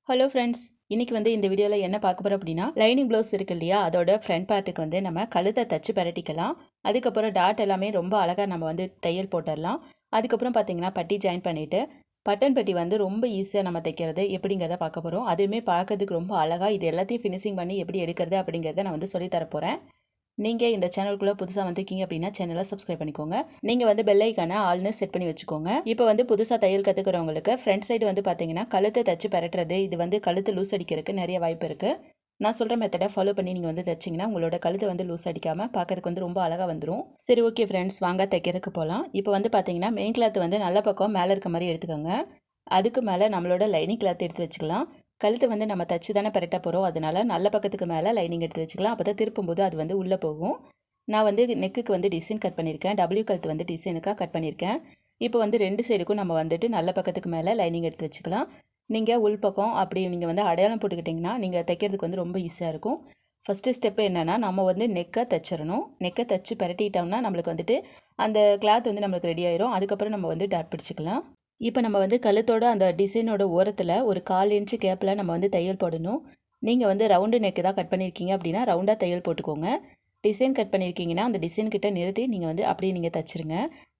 Hello friends, இன்னைக்கு இந்த வீடியோவில் என்ன பார்க்க போகிறோம் அப்படின்னா, லைனிங் ப்ளவுஸ் இருக்கு இல்லையா, அதோட ஃப்ரண்ட் பார்ட்டுக்கு நம்ம கழுத்தை தச்சு பரட்டிக்கலாம். அதுக்கப்புறம் டாட் எல்லாமே ரொம்ப அழகாக நம்ம தையல் போட்டுடலாம். அதுக்கப்புறம் பார்த்தீங்கன்னா பட்டி ஜாயின் பண்ணிவிட்டு பட்டன் பட்டி ரொம்ப ஈஸியாக நம்ம தைக்கிறது எப்படிங்கிறத பார்க்க போகிறோம். அதுவுமே பார்க்கறதுக்கு ரொம்ப அழகாக இது எல்லாத்தையும் ஃபினிஷிங் பண்ணி எப்படி எடுக்கிறது அப்படிங்கிறத நான் சொல்லி தரப்போகிறேன். நீங்கள் இந்த சேனலுக்குள்ளே புதுசாக வந்திருக்கீங்க அப்படின்னா சேனலை சப்ஸ்கிரைப் பண்ணிக்கோங்க. நீங்கள் பெல் ஐக்கானை ஆல்னு செட் பண்ணி வச்சுக்கோங்க. இப்போ புதுசாக தையல் கற்றுக்கிறவங்களுக்கு ஃப்ரண்ட் சைடு பார்த்தீங்கன்னா கழுத்தை தச்சு பரட்டுறது, இது கழுத்து லூஸ் அடிக்கிறதுக்கு நிறைய வாய்ப்பு இருக்குது. நான் சொல்கிற மெத்தடை ஃபாலோ பண்ணி நீங்கள் தைச்சிங்கன்னா உங்களோட கழுத்தை லூஸ் அடிக்காமல் பார்க்கறதுக்கு ரொம்ப அழகாக வந்துடும். சரி, ஓகே ஃப்ரெண்ட்ஸ், வாங்க தைக்கிறதுக்கு போகலாம். இப்போ பார்த்தீங்கன்னா மெயின் கிளாத் நல்ல பக்கம் மேலே இருக்க மாதிரி எடுத்துக்கோங்க. அதுக்கு மேலே நம்மளோட லைனிங் கிளாத் எடுத்து வச்சுக்கலாம். கழுத்து நம்ம தச்சு தானே பரட்ட போகிறோம், அதனால நல்ல பக்கத்துக்கு மேலே லைனிங் எடுத்து வச்சுக்கலாம். அப்போ தான் திருப்பும்போது அது உள்ளே போகும். நான் நெக்குக்கு டிசைன் கட் பண்ணியிருக்கேன். டபிள்யூ கழுத்து டிசைனுக்காக கட் பண்ணியிருக்கேன். இப்போ ரெண்டு சைடுக்கும் நம்ம நல்ல பக்கத்துக்கு மேலே லைனிங் எடுத்து வச்சுக்கலாம். நீங்கள் உள் பக்கம் அப்படி நீங்கள் அடையாளம் போட்டுக்கிட்டிங்கன்னா நீங்கள் தைக்கிறதுக்கு ரொம்ப ஈஸியாக இருக்கும். ஃபஸ்ட்டு ஸ்டெப்பு என்னென்னா, நம்ம நெக்கை தைச்சிடணும். நெக்கை தைச்சி பரட்டிட்டோம்னா நம்மளுக்கு அந்த கிளாத் நம்மளுக்கு ரெடி ஆயிரும். அதுக்கப்புறம் நம்ம டாட் பிடிச்சிக்கலாம். இப்போ நம்ம கழுத்தோட அந்த டிசைனோட ஓரத்தில் ஒரு 1/4 இன்ச்சு கேப்பில் நம்ம தையல் போடணும். நீங்கள் ரவுண்டு நெக்கு தான் கட் பண்ணியிருக்கீங்க அப்படின்னா ரவுண்டாக தையல் போட்டுக்கோங்க. டிசைன் கட் பண்ணியிருக்கீங்கன்னா அந்த டிசைன் கிட்ட நிறுத்தி நீங்கள் அப்படியே நீங்கள் தச்சுருங்க.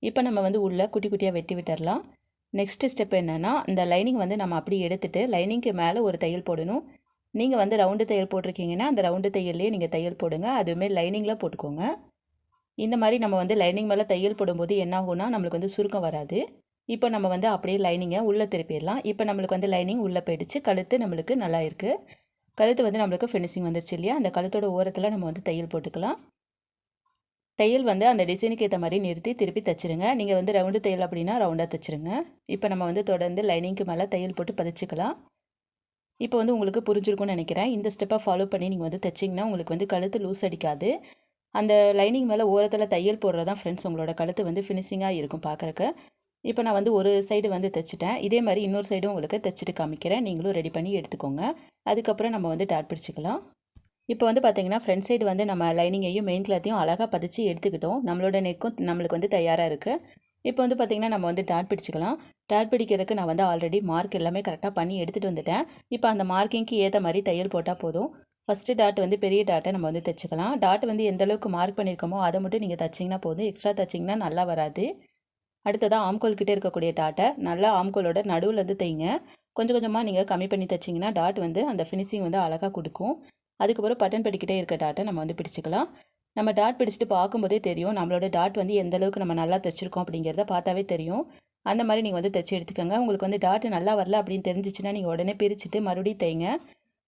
இப்போ நம்ம உள்ளே குட்டி குட்டியாக வெட்டி விட்டுடலாம். நெக்ஸ்ட்டு ஸ்டெப் என்னென்னா, இந்த லைனிங் நம்ம அப்படி எடுத்துகிட்டு லைனிங்க்கு மேலே ஒரு தையல் போடணும். நீங்கள் ரவுண்டு தையல் போட்டிருக்கீங்கன்னா அந்த ரவுண்டு தையல்லையே நீங்கள் தையல் போடுங்க. அதுவுமே லைனிங்கில் போட்டுக்கோங்க. இந்த மாதிரி நம்ம லைனிங் மேலே தையல் போடும்போது என்ன ஆகும்னா நம்மளுக்கு சுருக்கம் வராது. இப்போ நம்ம அப்படியே லைனிங்கை உள்ளே திருப்பிடலாம். இப்போ நம்மளுக்கு லைனிங் உள்ளே போயிடுச்சு. கழுத்து நம்மளுக்கு நல்லா இருக்குது. கழுத்து நம்மளுக்கு ஃபினிஷிங் வந்துருச்சு இல்லையா, அந்த கழுத்தோட ஓரத்தில் நம்ம தையல் போட்டுக்கலாம். தையல் அந்த டிசைனுக்கு ஏற்ற மாதிரி நிறுத்தி திருப்பி தைச்சிருங்க. நீங்கள் ரவுண்டு தையல் அப்படின்னா ரவுண்டாக தைச்சிருங்க. இப்போ நம்ம தொடர்ந்து லைனிங்க்கு மேலே தையல் போட்டு பதிச்சுக்கலாம். இப்போ உங்களுக்கு புரிஞ்சிருக்கும்னு நினைக்கிறேன். இந்த ஸ்டெப்பை ஃபாலோ பண்ணி நீங்கள் தைச்சிங்கன்னா உங்களுக்கு கழுத்து லூஸ் அடிக்காது. அந்த லைனிங் மேலே ஓரத்தில் தையல் போடுறது தான் ஃப்ரெண்ட்ஸ் உங்களோட கழுத்து ஃபினிஷிங்காக இருக்கும் பார்க்குறக்கு. இப்போ நான் ஒரு சைடு தைச்சிட்டேன். இதே மாதிரி இன்னொரு சைடும் உங்களுக்கு தைச்சிட்டு காமிக்கிறேன். நீங்களும் ரெடி பண்ணி எடுத்துக்கோங்க. அதுக்கப்புறம் நம்ம டாட் பிடிச்சிக்கலாம். இப்போ பார்த்தீங்கன்னா ஃப்ரண்ட் சைடு நம்ம லைனிங்கையும் மெயின் கிளாத்தையும் அழகாக பதிச்சு எடுத்துக்கிட்டோம். நம்மளோட நெக்கும் நம்மளுக்கு தயாராக இருக்குது. இப்போ பார்த்தீங்கன்னா நம்ம டாட் பிடிச்சிக்கலாம். டாட் பிடிக்கிறதுக்கு நான் ஆல்ரெடி மார்க் எல்லாமே கரெக்டாக பண்ணி எடுத்துகிட்டு வந்துட்டேன். இப்போ அந்த மார்க்கிங்க்கு ஏற்ற மாதிரி தையல் போட்டால் போதும். ஃபஸ்ட்டு டாட் பெரிய டாட்டை நம்ம தைச்சிக்கலாம். டாட் எந்த அளவுக்கு மார்க் பண்ணியிருக்கோமோ அதை மட்டும் நீங்கள் தைச்சிங்கன்னா போதும். எக்ஸ்ட்ரா தைச்சிங்கன்னா நல்லா வராது. அடுத்ததாக ஆம்கோல் கிட்டே இருக்கக்கூடிய டாட்டை நல்லா ஆம்கோலோட நடுவுலேருந்து தைங்க. கொஞ்சம் கொஞ்சமாக நீங்கள் கம்மி பண்ணி தைச்சிங்கன்னா டாட் அந்த ஃபினிஷிங் அழகாக கொடுக்கும். அதுக்கப்புறம் பட்டன் படிக்கிட்டே இருக்க டாட்டை நம்ம பிடிச்சிக்கலாம். நம்ம டாட் பிடிச்சிட்டு பார்க்கும்போதே தெரியும் நம்மளோட டாட் எந்த அளவுக்கு நம்ம நல்லா தைச்சிருக்கோம் அப்படிங்கிறத பார்த்தாவே தெரியும். அந்த மாதிரி நீங்கள் தைச்சி எடுத்துக்கோங்க. உங்களுக்கு டாட் நல்லா வரல அப்படின்னு தெரிஞ்சிச்சுன்னா நீங்கள் உடனே பிரிச்சுட்டு மறுபடியும் தைங்க.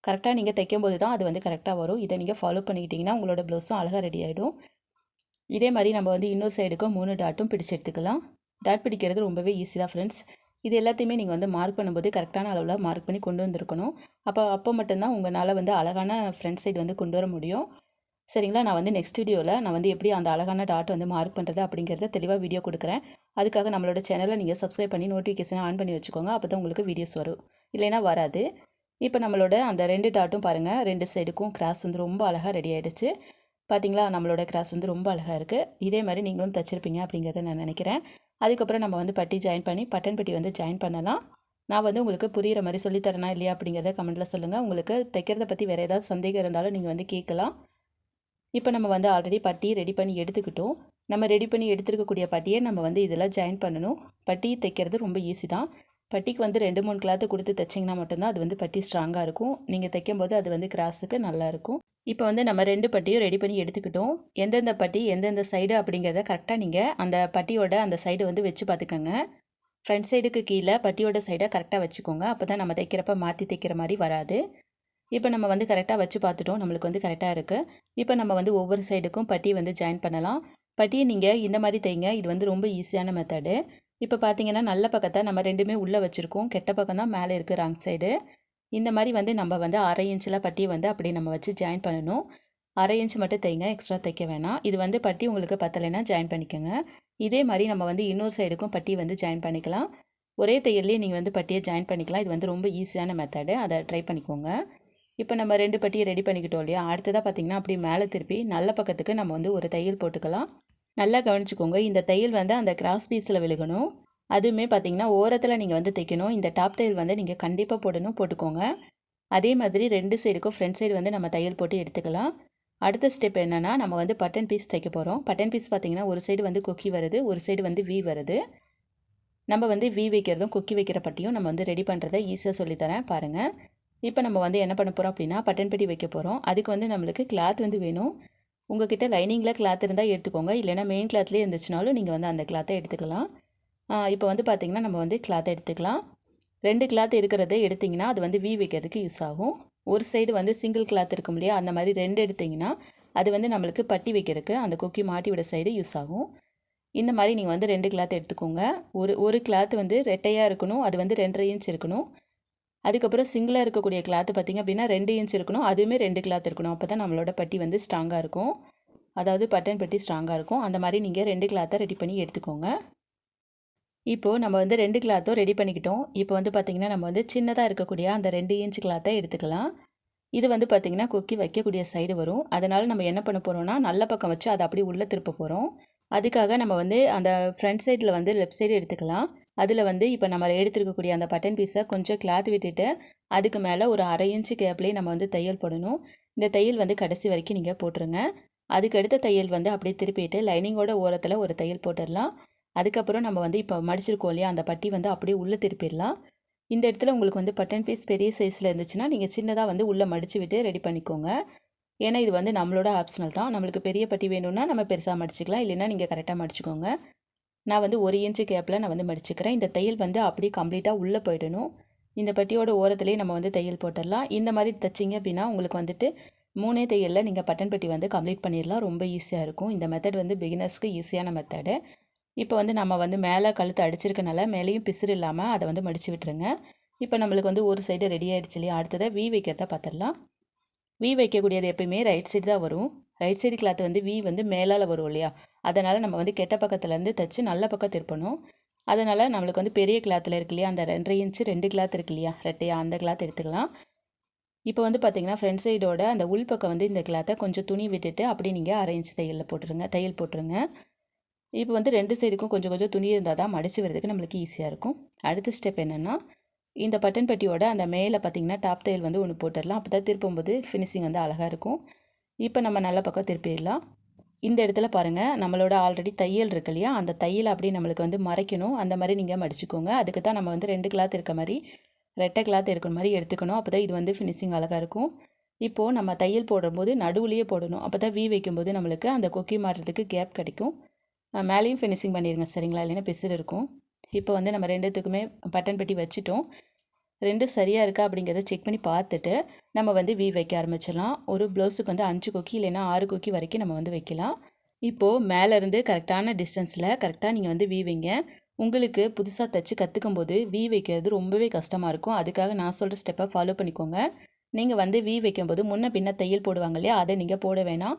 கரெக்டாக நீங்கள் தைக்கும்போது தான் அது கரெக்டாக வரும். இதை நீங்கள் ஃபாலோ பண்ணிக்கிட்டிங்கன்னா உங்களோட ப்ளவுஸும் அழகாக ரெடி ஆகிடும். இதே மாதிரி நம்ம இன்னொரு சைடுக்கும் 3 டாட்டும் பிடிச்சி எடுத்துக்கலாம். டாட் பிடிக்கிறது ரொம்பவே ஈஸி தான் ஃப்ரெண்ட்ஸ். இது எல்லாத்தையுமே நீங்கள் மார்க் பண்ணும்போது கரெக்டான அளவில் மார்க் பண்ணி கொண்டு வந்திருக்கணும். அப்போ மட்டும்தான் உங்களால் அழகான ஃப்ரண்ட் சைடு கொண்டு வர முடியும். சரிங்களா, நான் நெக்ஸ்ட் வீடியோவில் நான் எப்படி அந்த அழகான டாட் மார்க் பண்ணுறது அப்படிங்கிறத தெளிவாக வீடியோ கொடுக்குறேன். அதுக்காக நம்மளோட சேனலை நீங்கள் சப்ஸ்கிரைப் பண்ணி நோட்டிஃபிகேஷனை ஆன் பண்ணி வச்சுக்கோங்க. அப்போ தான் உங்களுக்கு வீடியோஸ் வரும், இல்லைனா வராது. இப்போ நம்மளோட அந்த 2 டாட்டும் பாருங்கள், 2 சைடுக்கும் கிராஸ் ரொம்ப அழகாக ரெடி ஆகிடுச்சு. பார்த்தீங்களா, நம்மளோட கிராஸ் ரொம்ப அழகாக இருக்குது. இதே மாதிரி நீங்களும் தைச்சிருப்பீங்க அப்படிங்கிறத நான் நினைக்கிறேன். அதுக்கப்புறம் நம்ம பட்டி ஜாயின் பண்ணி பட்டன் பட்டி ஜாயின் பண்ணலாம். நான் உங்களுக்கு புரிகிற மாதிரி சொல்லித்தரேனா இல்லையா அப்படிங்கிறத கமெண்ட்டில் சொல்லுங்கள். உங்களுக்கு தைக்கிறத பற்றி வேறு ஏதாவது சந்தேகம் இருந்தாலும் நீங்கள் கேட்கலாம். இப்போ நம்ம ஆல்ரெடி பட்டி ரெடி பண்ணி எடுத்துக்கிட்டோம். நம்ம ரெடி பண்ணி எடுத்துருக்கக்கூடிய பட்டியை நம்ம இதில் ஜாயின் பண்ணணும். பட்டி தைக்கிறது ரொம்ப ஈஸி தான். பட்டிக்கு 2-3 கிளாத்து கொடுத்து தைச்சிங்கன்னா மட்டும்தான் அது பட்டி ஸ்ட்ராங்காக இருக்கும். நீங்கள் தைக்கும்போது அது கிராஸுக்கு நல்லாயிருக்கும். இப்போ நம்ம 2 பட்டியும் ரெடி பண்ணி எடுத்துக்கிட்டோம். எந்தெந்த பட்டி எந்தெந்த சைடு அப்படிங்கிறத கரெக்டாக நீங்கள் அந்த பட்டியோட அந்த சைடு வச்சு பார்த்துக்கோங்க. ஃப்ரண்ட் சைடுக்கு கீழே பட்டியோட சைடை கரெக்டாக வச்சுக்கோங்க. அப்போ தான் நம்ம தைக்கிறப்ப மாற்றி தைக்கிற மாதிரி வராது. இப்போ நம்ம கரெக்டாக வச்சு பார்த்துட்டோம். நம்மளுக்கு கரெக்டாக இருக்குது. இப்போ நம்ம ஒவ்வொரு சைடுக்கும் பட்டி ஜாயின் பண்ணலாம். பட்டியை நீங்கள் இந்த மாதிரி தைங்க. இது ரொம்ப ஈஸியான மெத்தடு. இப்போ பார்த்தீங்கன்னா நல்ல பக்கத்தை நம்ம ரெண்டுமே உள்ளே வச்சுருக்கோம். கெட்ட பக்கம் தான் மேலே இருக்குது, ராங் சைடு. இந்த மாதிரி நம்ம 1/2 இன்ச்சில் பட்டியை அப்படி நம்ம வச்சு ஜாயின் பண்ணணும். 1/2 இன்ச் மட்டும் தைங்க, எக்ஸ்ட்ரா தைக்க வேணாம். இது பட்டி உங்களுக்கு பத்தலைன்னா ஜாயின் பண்ணிக்கோங்க. இதே மாதிரி நம்ம இன்னொரு சைடுக்கும் பட்டி ஜாயின் பண்ணிக்கலாம். ஒரே தையல்லையே நீங்கள் பட்டியை ஜாயின் பண்ணிக்கலாம். இது ரொம்ப ஈஸியான மெத்தடு, அதை ட்ரை பண்ணிக்கோங்க. இப்போ நம்ம 2 பட்டியை ரெடி பண்ணிக்கிட்டோம் இல்லையா, அடுத்ததாக பார்த்திங்கன்னா அப்படி மேலே திருப்பி நல்ல பக்கத்துக்கு நம்ம ஒரு தையல் போட்டுக்கலாம். நல்லா கவனிச்சுக்கோங்க, இந்த தையல் அந்த கிராஸ் பீஸில் விழுகணும். அதுவுமே பார்த்தீங்கன்னா ஓரத்தில் நீங்கள் வந்து தைக்கணும். இந்த டாப் தையல் வந்து நீங்கள் கண்டிப்பாக போட்டுக்கோங்க. அதே மாதிரி 2 சைடுக்கும் ஃப்ரண்ட் சைடு வந்து நம்ம தையல் போட்டு எடுத்துக்கலாம். அடுத்த ஸ்டெப் என்னென்னா நம்ம வந்து பட்டன் பீஸ் தைக்க போகிறோம். பட்டன் பீஸ் பார்த்தீங்கன்னா ஒரு சைடு வந்து கொக்கி வருது, ஒரு சைடு வந்து வி வருது. நம்ம வந்து வி வைக்கிறதும் கொக்கி வைக்கிற பட்டியும் நம்ம வந்து ரெடி பண்ணுறதை ஈஸியாக சொல்லித்தரேன் பாருங்கள். இப்போ நம்ம வந்து என்ன பண்ண போகிறோம் அப்படின்னா பட்டன் பெட்டி வைக்க போகிறோம். அதுக்கு வந்து நம்மளுக்கு கிளாத் வந்து வேணும். உங்ககிட்ட லைனிங்கில் கிளாத் இருந்தால் எடுத்துக்கோங்க, இல்லைனா மெயின் கிளாத்லேயே இருந்துச்சுனாலும் நீங்கள் வந்து அந்த கிளாத்தை எடுத்துக்கலாம். இப்போ வந்து பார்த்திங்கன்னா நம்ம வந்து கிளாத்தை எடுத்துக்கலாம். 2 கிளாத் இருக்கிறத எடுத்திங்கன்னா அது வந்து வி வைக்கிறதுக்கு யூஸ் ஆகும். ஒரு சைடு வந்து சிங்கிள் கிளாத் இருக்கும் இல்லையா, அந்த மாதிரி 2 எடுத்திங்கன்னா அது வந்து நம்மளுக்கு பட்டி வைக்கிறதுக்கு அந்த கொக்கி மாட்டி விட சைடு யூஸ் ஆகும். இந்த மாதிரி நீங்கள் வந்து 2 கிளாத் எடுத்துக்கோங்க. ஒரு கிளாத் வந்து ரெட்டையாக இருக்கணும், அது வந்து 2.5 இன்ச் இருக்கணும். அதுக்கப்புறம் சிங்கிளாக இருக்கக்கூடிய கிளாத்து பார்த்திங்க அப்படின்னா 2 இன்ச் இருக்கணும், அதுவுமே 2 கிளாத் இருக்கணும். அப்போ தான் நம்மளோட பட்டி வந்து ஸ்ட்ராங்காக இருக்கும், அதாவது பட்டன் பட்டி ஸ்ட்ராங்காக இருக்கும். அந்த மாதிரி நீங்கள் 2 கிளாத்தை ரெடி பண்ணி எடுத்துக்கோங்க. இப்போது நம்ம வந்து 2 கிளாத்தும் ரெடி பண்ணிக்கிட்டோம். இப்போ வந்து பார்த்திங்கன்னா நம்ம வந்து சின்னதாக இருக்கக்கூடிய அந்த 2 இன்ச் கிளாத்தை எடுத்துக்கலாம். இது வந்து பார்த்திங்கன்னா கொக்கி வைக்கக்கூடிய சைடு வரும். அதனால் நம்ம என்ன பண்ண போகிறோம்னா நல்ல பக்கம் வச்சு அதை அப்படியே உள்ளே திருப்ப போகிறோம். அதுக்காக நம்ம வந்து அந்த ஃப்ரண்ட் சைடில் வந்து லெஃப்ட் சைடு எடுத்துக்கலாம். அதில் வந்து இப்போ நம்ம எடுத்துருக்கக்கூடிய அந்த பட்டன் பீஸை கொஞ்சம் கிளாத் விட்டுட்டு அதுக்கு மேலே ஒரு 1/2 இன்ச்சு கேப்லேயே நம்ம வந்து தையல் போடணும். இந்த தையல் வந்து கடைசி வரைக்கும் நீங்கள் போட்டுருங்க. அதுக்கு அடுத்த தையல் வந்து அப்படியே திருப்பிட்டு லைனிங்கோட ஓரத்தில் ஒரு தையல் போட்டுடலாம். அதுக்கப்புறம் நம்ம வந்து இப்போ மடிச்சிருக்கோம் இல்லையா, அந்த பட்டி வந்து அப்படியே உள்ளே திருப்பிடலாம். இந்த இடத்துல உங்களுக்கு வந்து பட்டன் பீஸ் பெரிய சைஸில் இருந்துச்சுன்னா நீங்கள் சின்னதாக வந்து உள்ளே மடித்து விட்டு ரெடி பண்ணிக்கோங்க. ஏன்னா இது வந்து நம்மளோட ஆப்ஷனல் தான். நம்மளுக்கு பெரிய பட்டி வேணும்னா நம்ம பெருசாக மடிச்சிக்கலாம், இல்லைன்னா நீங்கள் கரெக்டாக மடிச்சுக்கோங்க. நான் வந்து 1 இன்ச்சு கேப்பில் நான் வந்து மடிச்சுக்கிறேன். இந்த தையல் வந்து அப்படியே கம்ப்ளீட்டாக உள்ளே போயிடணும். இந்த பட்டியோட ஓரத்துலேயே நம்ம வந்து தையல் போட்டுடலாம். இந்த மாதிரி தைச்சிங்க அப்படின்னா உங்களுக்கு வந்துட்டு 3 தையலில் நீங்கள் பட்டன் பட்டி வந்து கம்ப்ளீட் பண்ணிடலாம். ரொம்ப ஈஸியாக இருக்கும். இந்த மெத்தட் வந்து பிகினர்ஸ்க்கு ஈஸியான மெத்தடு. இப்போ வந்து நம்ம வந்து மேலே கழுத்து அடிச்சிருக்கனால மேலேயும் பிசுறு இல்லாமல் அதை வந்து மடித்து விட்டுருங்க. இப்போ நம்மளுக்கு வந்து ஒரு சைடு ரெடி ஆகிடுச்சு இல்லையா, அடுத்ததை வி வைக்கிறத பார்த்துடலாம். வி வைக்கக்கூடியது எப்பயுமே ரைட் சைடு தான் வரும். ரைட் சைடு கிளாத் வந்து வி வந்து மேலால் வரும் இல்லையா, அதனால் நம்ம வந்து கெட்ட பக்கத்துலேருந்து தைச்சி நல்ல பக்கம் திருப்பணும். அதனால் நம்மளுக்கு வந்து பெரிய கிளாத்தில் இருக்கு இல்லையா, அந்த 2.5 இன்ச்சு 2 கிளாத் இருக்கு இல்லையா ரெட்டையாக, அந்த கிளாத் எடுத்துக்கலாம். இப்போ வந்து பார்த்திங்கன்னா ஃப்ரண்ட் சைடோட அந்த உள் பக்கம் வந்து இந்த கிளாத்தை கொஞ்சம் துணி விட்டுட்டு அப்படியே நீங்கள் 1/2 இன்ச்சு தையல் போட்டுருங்க. இப்போ வந்து 2 சைடுக்கும் கொஞ்சம் கொஞ்சம் துணி இருந்தால் தான் மடித்து வரதுக்கு நம்மளுக்கு ஈஸியாக இருக்கும். அடுத்த ஸ்டெப் என்னென்னா இந்த பட்டன் பட்டியோட அந்த மேலே பார்த்திங்கன்னா டாப் தையல் வந்து ஒன்று போட்டுடலாம். அப்போ தான் திருப்பும்போது ஃபினிஷிங் வந்து அழகாக இருக்கும். இப்போ நம்ம நல்ல பக்கம் திருப்பிடலாம். இந்த இடத்துல பாருங்கள் நம்மளோட ஆல்ரெடி தையல் இருக்கு இல்லையா, அந்த தையல் அப்படியே நம்மளுக்கு வந்து மறைக்கணும். அந்த மாதிரி நீங்கள் மடிச்சுக்கோங்க. அதுக்கு தான் நம்ம வந்து 2 கிளாத் இருக்க மாதிரி ரெட்டை கிளாத் இருக்கிற மாதிரி எடுத்துக்கணும். அப்போ தான் இது வந்து ஃபினிஷிங் அழகாக இருக்கும். இப்போது நம்ம தையல் போடும்போது நடுவுலையே போடணும். அப்போ தான் வி வைக்கும்போது நம்மளுக்கு அந்த கொக்கி மாட்டுறதுக்கு கேப் கிடைக்கும். மேலேயும் ஃபினிஷிங் பண்ணிடுங்க சரிங்களா, இல்லைன்னா பிசுறு இருக்கும். இப்போ வந்து நம்ம 2த்துக்குமே பட்டன் பெட்டி வச்சுட்டோம். 2 சரியாக இருக்கா அப்படிங்கிறத செக் பண்ணி பார்த்துட்டு நம்ம வந்து வி வைக்க ஆரம்பிச்சிடலாம். ஒரு ப்ளவுஸுக்கு வந்து 5 கொக்கி இல்லைன்னா 6 கொக்கி வரைக்கும் நம்ம வந்து வைக்கலாம். இப்போது மேலேருந்து கரெக்டான டிஸ்டன்ஸில் கரெக்டாக நீங்கள் வந்து வி வைங்க. உங்களுக்கு புதுசாக தைச்சி கற்றுக்கும் போது வி வைக்கிறது ரொம்பவே கஷ்டமாக இருக்கும். அதுக்காக நான் சொல்கிற ஸ்டெப்பை ஃபாலோ பண்ணிக்கோங்க. நீங்கள் வந்து வி வைக்கும்போது முன்ன பின்ன தையல் போடுவாங்க இல்லையா, அதை நீங்கள் போட வேணாம்.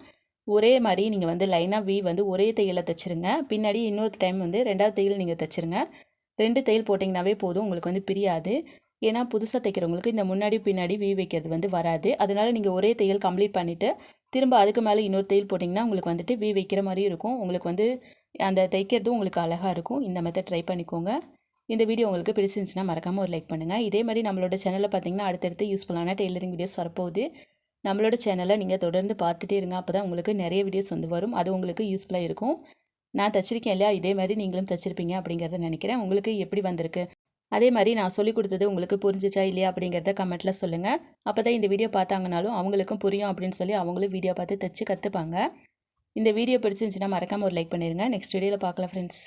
ஒரே மாதிரி நீங்கள் வந்து லைனாக வி வந்து ஒரே தையலை தைச்சிருங்க. பின்னாடி இன்னொரு டைம் வந்து 2வது தையல் நீங்கள் தைச்சிருங்க. 2 தையல் போட்டிங்கனாவே போதும், உங்களுக்கு வந்து பிரியாது. ஏன்னா புதுசாக தைக்கிறவங்களுக்கு இந்த முன்னாடி பின்னாடி வி வைக்கிறது வந்து வராது. அதனால் நீங்கள் ஒரே தையல் கம்ப்ளீட் பண்ணிவிட்டு திரும்ப அதுக்கு மேலே இன்னொரு தையல் போட்டிங்கன்னா உங்களுக்கு வந்துட்டு வி வைக்கிற மாதிரியும் இருக்கும். உங்களுக்கு வந்து அந்த தைக்கிறதும் உங்களுக்கு அழகாக இருக்கும். இந்த மெத்தட் ட்ரை பண்ணிக்கோங்க. இந்த வீடியோ உங்களுக்கு பிடிச்சிருந்துச்சுன்னா மறக்காமல் ஒரு லைக் பண்ணுங்கள். இதே மாதிரி நம்மளோட சேனலில் பார்த்தீங்கன்னா அடுத்தடுத்து யூஸ்ஃபுல்லான டெய்லரிங் வீடியோஸ் வரப்போகுது. நம்மளோட சேனலை நீங்கள் தொடர்ந்து பார்த்துட்டே இருங்க. அப்போ தான் உங்களுக்கு நிறைய வீடியோஸ் வந்து வரும். அது உங்களுக்கு யூஸ்ஃபுல்லாக இருக்கும். நான் தைச்சிருக்கேன் இல்லையா, இதே மாதிரி நீங்களும் தைச்சிருப்பீங்க அப்படிங்கிறத நினைக்கிறேன். உங்களுக்கு எப்படி வந்திருக்கு, அதே மாதிரி நான் சொல்லிக் கொடுத்தது உங்களுக்கு புரிஞ்சிச்சா இல்லையா அப்படிங்கிறத கமெண்ட்டில் சொல்லுங்கள். அப்போ தான் இந்த வீடியோ பார்த்தாங்கனாலும் அவங்களுக்கும் புரியும் அப்படின்னு சொல்லி அவங்களும் வீடியோ பார்த்து தைச்சி கற்றுப்பாங்க. இந்த வீடியோ பிடிச்சிருந்துச்சின்னா மறக்காமல் ஒரு லைக் பண்ணிடுங்க. நெக்ஸ்ட் வீடியோவில் பார்க்கலாம் ஃப்ரெண்ட்ஸ்.